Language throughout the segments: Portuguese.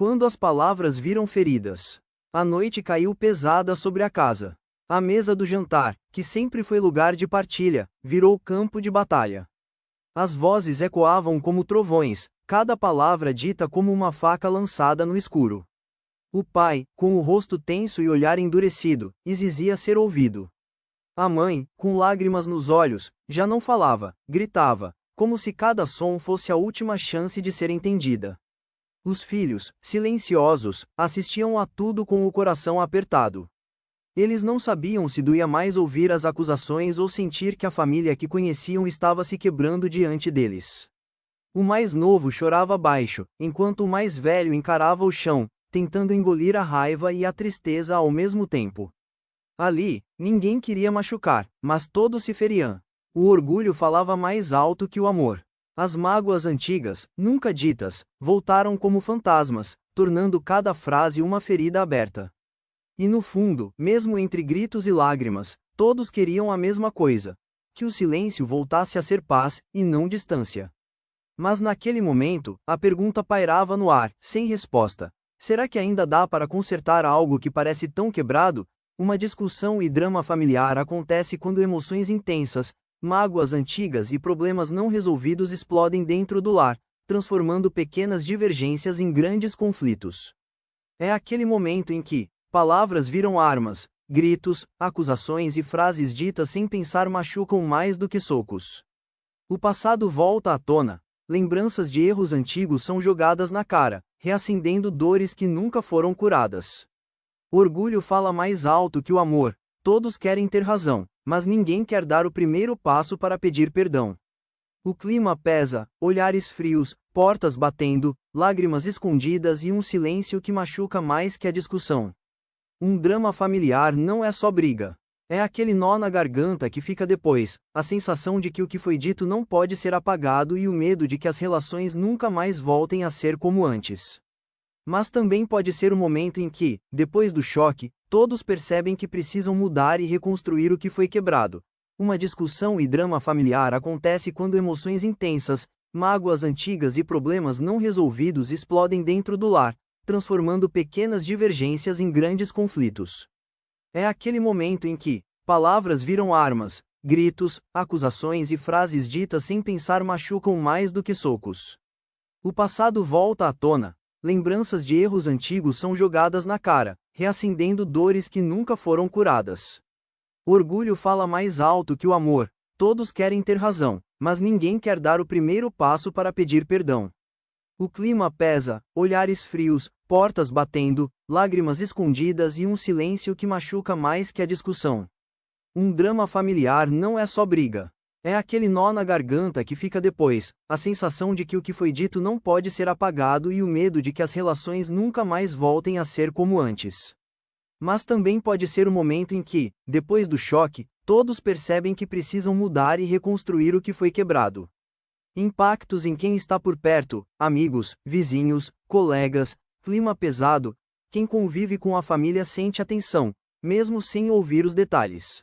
Quando as palavras viram feridas. A noite caiu pesada sobre a casa. A mesa do jantar, que sempre foi lugar de partilha, virou campo de batalha. As vozes ecoavam como trovões, cada palavra dita como uma faca lançada no escuro. O pai, com o rosto tenso e olhar endurecido, exigia ser ouvido. A mãe, com lágrimas nos olhos, já não falava, gritava, como se cada som fosse a última chance de ser entendida. Os filhos, silenciosos, assistiam a tudo com o coração apertado. Eles não sabiam se doía mais ouvir as acusações ou sentir que a família que conheciam estava se quebrando diante deles. O mais novo chorava baixo, enquanto o mais velho encarava o chão, tentando engolir a raiva e a tristeza ao mesmo tempo. Ali, ninguém queria machucar, mas todos se feriam. O orgulho falava mais alto que o amor. As mágoas antigas, nunca ditas, voltaram como fantasmas, tornando cada frase uma ferida aberta. E no fundo, mesmo entre gritos e lágrimas, todos queriam a mesma coisa: que o silêncio voltasse a ser paz, e não distância. Mas naquele momento, a pergunta pairava no ar, sem resposta. Será que ainda dá para consertar algo que parece tão quebrado? Uma discussão e drama familiar acontece quando emoções intensas, mágoas antigas e problemas não resolvidos explodem dentro do lar, transformando pequenas divergências em grandes conflitos. É aquele momento em que palavras viram armas, gritos, acusações e frases ditas sem pensar machucam mais do que socos. O passado volta à tona, lembranças de erros antigos são jogadas na cara, reacendendo dores que nunca foram curadas. Orgulho fala mais alto que o amor, todos querem ter razão, mas ninguém quer dar o primeiro passo para pedir perdão. O clima pesa, olhares frios, portas batendo, lágrimas escondidas e um silêncio que machuca mais que a discussão. Um drama familiar não é só briga. É aquele nó na garganta que fica depois, a sensação de que o que foi dito não pode ser apagado e o medo de que as relações nunca mais voltem a ser como antes. Mas também pode ser o momento em que, depois do choque, todos percebem que precisam mudar e reconstruir o que foi quebrado. Uma discussão e drama familiar acontece quando emoções intensas, mágoas antigas e problemas não resolvidos explodem dentro do lar, transformando pequenas divergências em grandes conflitos. É aquele momento em que palavras viram armas, gritos, acusações e frases ditas sem pensar machucam mais do que socos. O passado volta à tona, lembranças de erros antigos são jogadas na cara, reacendendo dores que nunca foram curadas. Orgulho fala mais alto que o amor, todos querem ter razão, mas ninguém quer dar o primeiro passo para pedir perdão. O clima pesa, olhares frios, portas batendo, lágrimas escondidas e um silêncio que machuca mais que a discussão. Um drama familiar não é só briga. É aquele nó na garganta que fica depois, a sensação de que o que foi dito não pode ser apagado e o medo de que as relações nunca mais voltem a ser como antes. Mas também pode ser o momento em que, depois do choque, todos percebem que precisam mudar e reconstruir o que foi quebrado. Impactos em quem está por perto, amigos, vizinhos, colegas, clima pesado, quem convive com a família sente a tensão, mesmo sem ouvir os detalhes.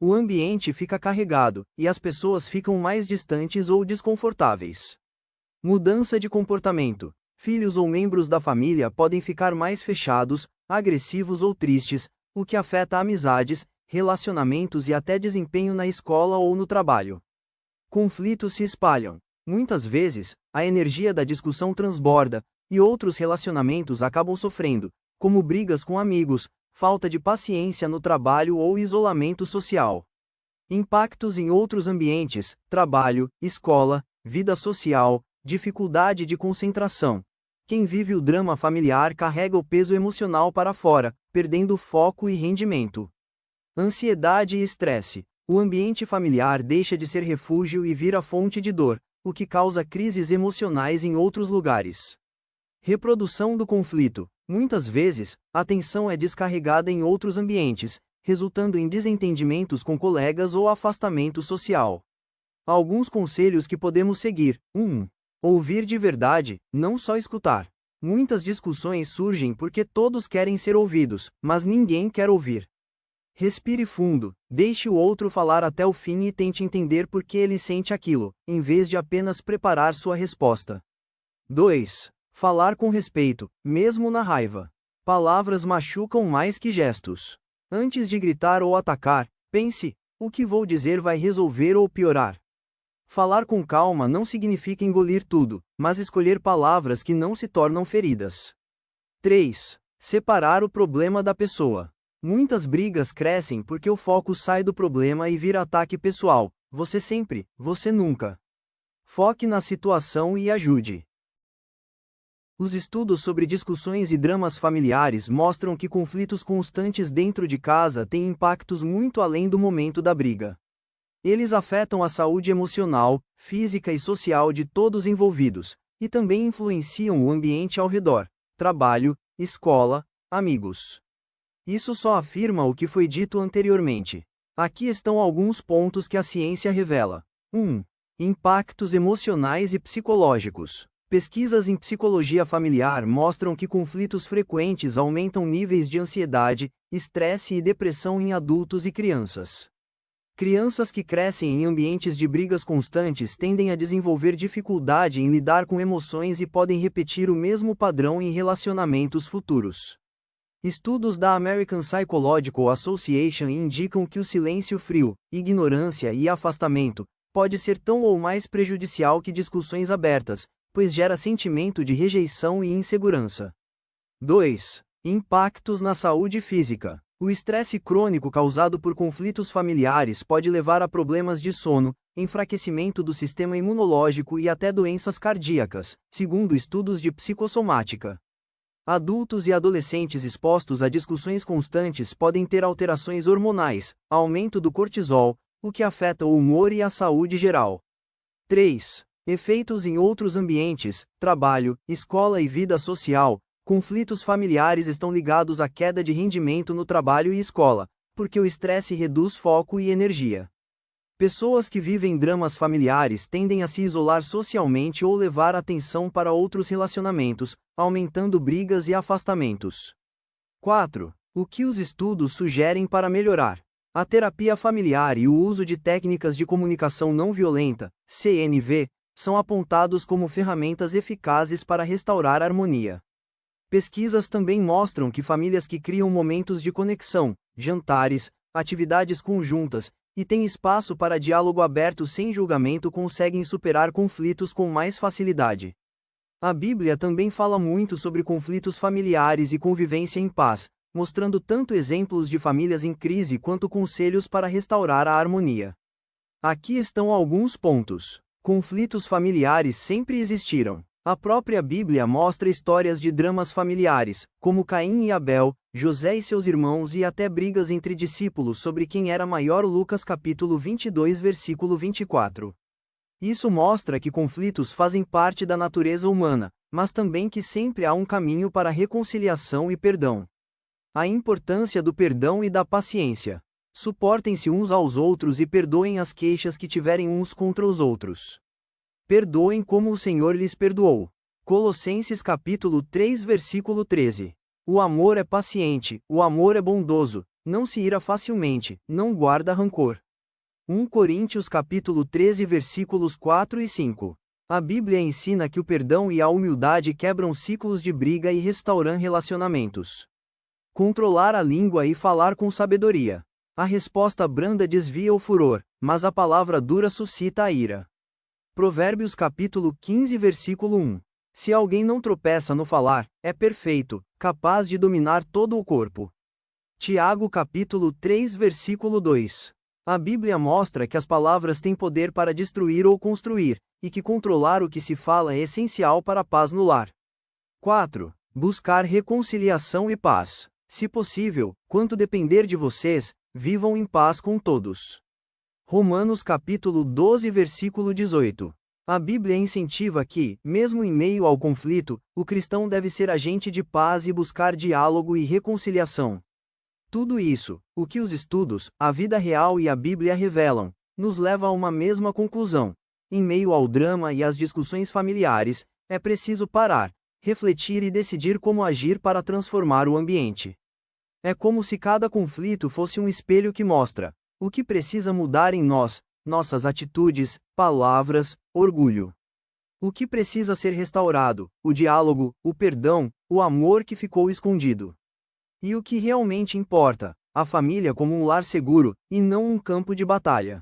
O ambiente fica carregado, e as pessoas ficam mais distantes ou desconfortáveis. Mudança de comportamento. Filhos ou membros da família podem ficar mais fechados, agressivos ou tristes, o que afeta amizades, relacionamentos e até desempenho na escola ou no trabalho. Conflitos se espalham. Muitas vezes, a energia da discussão transborda, e outros relacionamentos acabam sofrendo, como brigas com amigos, falta de paciência no trabalho ou isolamento social. Impactos em outros ambientes, trabalho, escola, vida social, dificuldade de concentração. Quem vive o drama familiar carrega o peso emocional para fora, perdendo foco e rendimento. Ansiedade e estresse. O ambiente familiar deixa de ser refúgio e vira fonte de dor, o que causa crises emocionais em outros lugares. Reprodução do conflito. Muitas vezes, a tensão é descarregada em outros ambientes, resultando em desentendimentos com colegas ou afastamento social. Alguns conselhos que podemos seguir. 1. Ouvir de verdade, não só escutar. Muitas discussões surgem porque todos querem ser ouvidos, mas ninguém quer ouvir. Respire fundo, deixe o outro falar até o fim e tente entender por que ele sente aquilo, em vez de apenas preparar sua resposta. 2. Falar com respeito, mesmo na raiva. Palavras machucam mais que gestos. Antes de gritar ou atacar, pense: o que vou dizer vai resolver ou piorar? Falar com calma não significa engolir tudo, mas escolher palavras que não se tornam feridas. 3. Separar o problema da pessoa. Muitas brigas crescem porque o foco sai do problema e vira ataque pessoal. Você sempre, você nunca. Foque na situação e ajude. Os estudos sobre discussões e dramas familiares mostram que conflitos constantes dentro de casa têm impactos muito além do momento da briga. Eles afetam a saúde emocional, física e social de todos envolvidos, e também influenciam o ambiente ao redor: trabalho, escola, amigos. Isso só afirma o que foi dito anteriormente. Aqui estão alguns pontos que a ciência revela. 1. Impactos emocionais e psicológicos. Pesquisas em psicologia familiar mostram que conflitos frequentes aumentam níveis de ansiedade, estresse e depressão em adultos e crianças. Crianças que crescem em ambientes de brigas constantes tendem a desenvolver dificuldade em lidar com emoções e podem repetir o mesmo padrão em relacionamentos futuros. Estudos da American Psychological Association indicam que o silêncio frio, ignorância e afastamento pode ser tão ou mais prejudicial que discussões abertas, pois gera sentimento de rejeição e insegurança. 2. Impactos na saúde física. O estresse crônico causado por conflitos familiares pode levar a problemas de sono, enfraquecimento do sistema imunológico e até doenças cardíacas, segundo estudos de psicossomática. Adultos e adolescentes expostos a discussões constantes podem ter alterações hormonais, aumento do cortisol, o que afeta o humor e a saúde geral. 3. Efeitos em outros ambientes, trabalho, escola e vida social. Conflitos familiares estão ligados à queda de rendimento no trabalho e escola, porque o estresse reduz foco e energia. Pessoas que vivem dramas familiares tendem a se isolar socialmente ou levar atenção para outros relacionamentos, aumentando brigas e afastamentos. 4. O que os estudos sugerem para melhorar? A terapia familiar e o uso de técnicas de comunicação não violenta, CNV, são apontados como ferramentas eficazes para restaurar a harmonia. Pesquisas também mostram que famílias que criam momentos de conexão, jantares, atividades conjuntas, e têm espaço para diálogo aberto sem julgamento conseguem superar conflitos com mais facilidade. A Bíblia também fala muito sobre conflitos familiares e convivência em paz, mostrando tanto exemplos de famílias em crise quanto conselhos para restaurar a harmonia. Aqui estão alguns pontos. Conflitos familiares sempre existiram. A própria Bíblia mostra histórias de dramas familiares, como Caim e Abel, José e seus irmãos e até brigas entre discípulos sobre quem era maior. Lucas capítulo 22 versículo 24. Isso mostra que conflitos fazem parte da natureza humana, mas também que sempre há um caminho para reconciliação e perdão. A importância do perdão e da paciência. Suportem-se uns aos outros e perdoem as queixas que tiverem uns contra os outros. Perdoem como o Senhor lhes perdoou. Colossenses capítulo 3 versículo 13. O amor é paciente, o amor é bondoso, não se ira facilmente, não guarda rancor. 1 Coríntios capítulo 13 versículos 4 e 5. A Bíblia ensina que o perdão e a humildade quebram ciclos de briga e restauram relacionamentos. Controlar a língua e falar com sabedoria. A resposta branda desvia o furor, mas a palavra dura suscita a ira. Provérbios capítulo 15 versículo 1. Se alguém não tropeça no falar, é perfeito, capaz de dominar todo o corpo. Tiago capítulo 3 versículo 2. A Bíblia mostra que as palavras têm poder para destruir ou construir, e que controlar o que se fala é essencial para a paz no lar. 4. Buscar reconciliação e paz. Se possível, quanto depender de vocês, vivam em paz com todos. Romanos capítulo 12 versículo 18. A Bíblia incentiva que, mesmo em meio ao conflito, o cristão deve ser agente de paz e buscar diálogo e reconciliação. Tudo isso, o que os estudos, a vida real e a Bíblia revelam, nos leva a uma mesma conclusão. Em meio ao drama e às discussões familiares, é preciso parar, refletir e decidir como agir para transformar o ambiente. É como se cada conflito fosse um espelho que mostra o que precisa mudar em nós, nossas atitudes, palavras, orgulho. O que precisa ser restaurado? O diálogo, o perdão, o amor que ficou escondido. E o que realmente importa? A família como um lar seguro, e não um campo de batalha.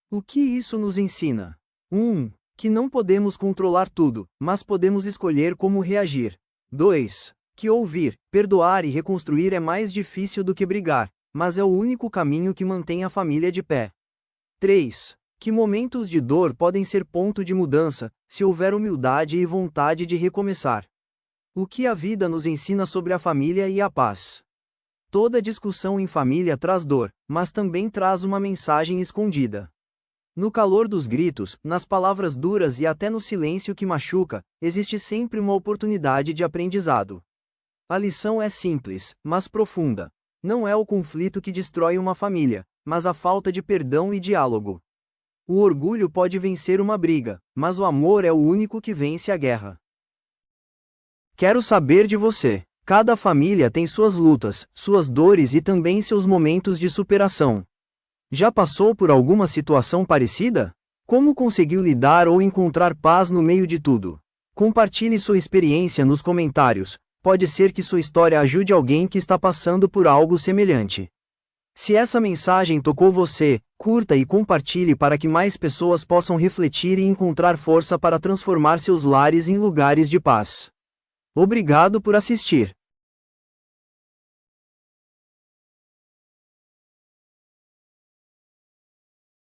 O que isso nos ensina? 1. Que não podemos controlar tudo, mas podemos escolher como reagir. 2. Que ouvir, perdoar e reconstruir é mais difícil do que brigar, mas é o único caminho que mantém a família de pé. 3. Que momentos de dor podem ser ponto de mudança, se houver humildade e vontade de recomeçar. O que a vida nos ensina sobre a família e a paz? Toda discussão em família traz dor, mas também traz uma mensagem escondida. No calor dos gritos, nas palavras duras e até no silêncio que machuca, existe sempre uma oportunidade de aprendizado. A lição é simples, mas profunda. Não é o conflito que destrói uma família, mas a falta de perdão e diálogo. O orgulho pode vencer uma briga, mas o amor é o único que vence a guerra. Quero saber de você. Cada família tem suas lutas, suas dores e também seus momentos de superação. Já passou por alguma situação parecida? Como conseguiu lidar ou encontrar paz no meio de tudo? Compartilhe sua experiência nos comentários, pode ser que sua história ajude alguém que está passando por algo semelhante. Se essa mensagem tocou você, curta e compartilhe para que mais pessoas possam refletir e encontrar força para transformar seus lares em lugares de paz. Obrigado por assistir.